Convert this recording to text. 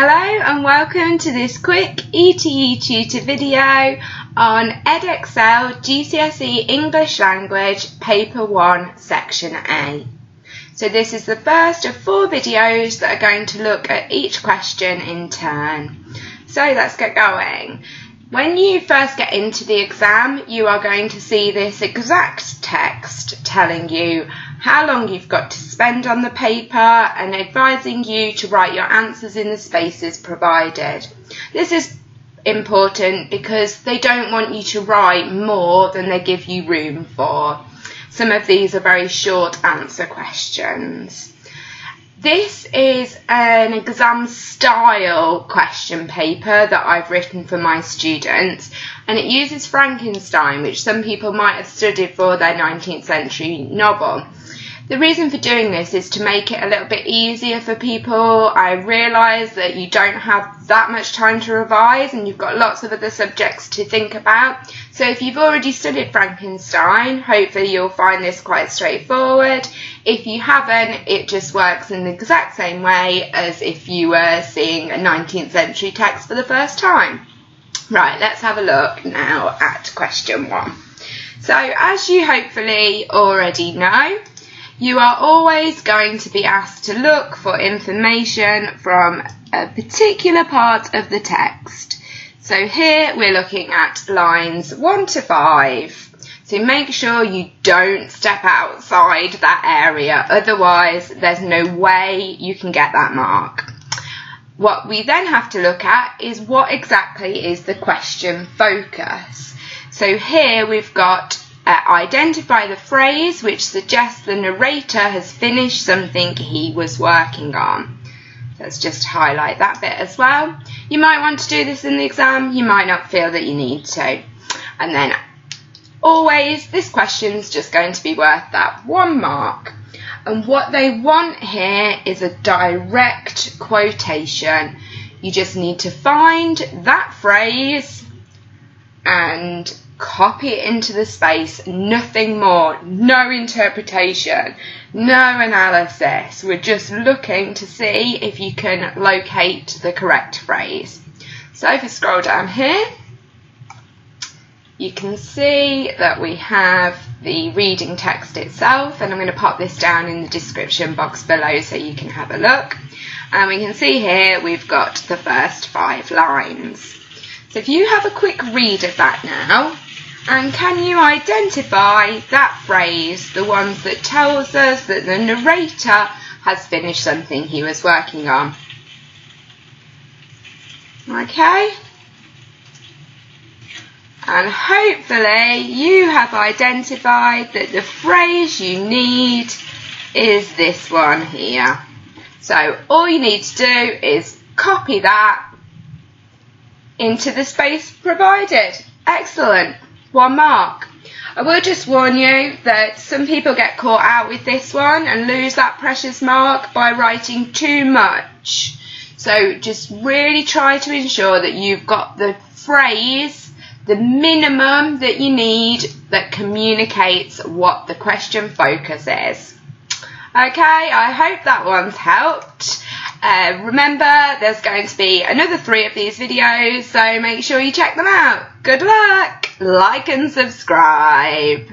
Hello and welcome to this quick ETETutor video on Edexcel GCSE English Language Paper 1 Section A. So this is the first of 4 videos that are going to look at each question in turn. So let's get going. When you first get into the exam, you are going to see this exact text telling you how long you've got to spend on the paper and advising you to write your answers in the spaces provided. This is important because they don't want you to write more than they give you room for. Some of these are very short answer questions. This is an exam style question paper that I've written for my students, and it uses Frankenstein, which some people might have studied for their 19th century novel. The reason for doing this is to make it a little bit easier for people. I realise that you don't have that much time to revise and you've got lots of other subjects to think about. So if you've already studied Frankenstein, hopefully you'll find this quite straightforward. If you haven't, it just works in the exact same way as if you were seeing a 19th century text for the first time. Right, let's have a look now at question 1. So as you hopefully already know, you are always going to be asked to look for information from a particular part of the text. So here we're looking at lines 1 to 5. So make sure you don't step outside that area, otherwise there's no way you can get that mark. What we then have to look at is what exactly is the question focus. So here we've got identify the phrase which suggests the narrator has finished something he was working on. Let's just highlight that bit as well. You might want to do this in the exam, you might not feel that you need to. And then always this question's just going to be worth that 1 mark. And what they want here is a direct quotation. You just need to find that phrase and copy it into the space, nothing more, no interpretation, no analysis. We're just looking to see if you can locate the correct phrase. So if you scroll down here, you can see that we have the reading text itself, and I'm going to pop this down in the description box below so you can have a look. And we can see here we've got the first 5 lines. So if you have a quick read of that now, and can you identify that phrase, the ones that tells us that the narrator has finished something he was working on? Okay? And hopefully you have identified that the phrase you need is this one here. So all you need to do is copy that into the space provided. Excellent. 1 mark. I will just warn you that some people get caught out with this one and lose that precious mark by writing too much. So just really try to ensure that you've got the phrase, the minimum that you need that communicates what the question focus is. Okay, I hope that one's helped. Remember, there's going to be another 3 of these videos, so make sure you check them out. Good luck! Like and subscribe.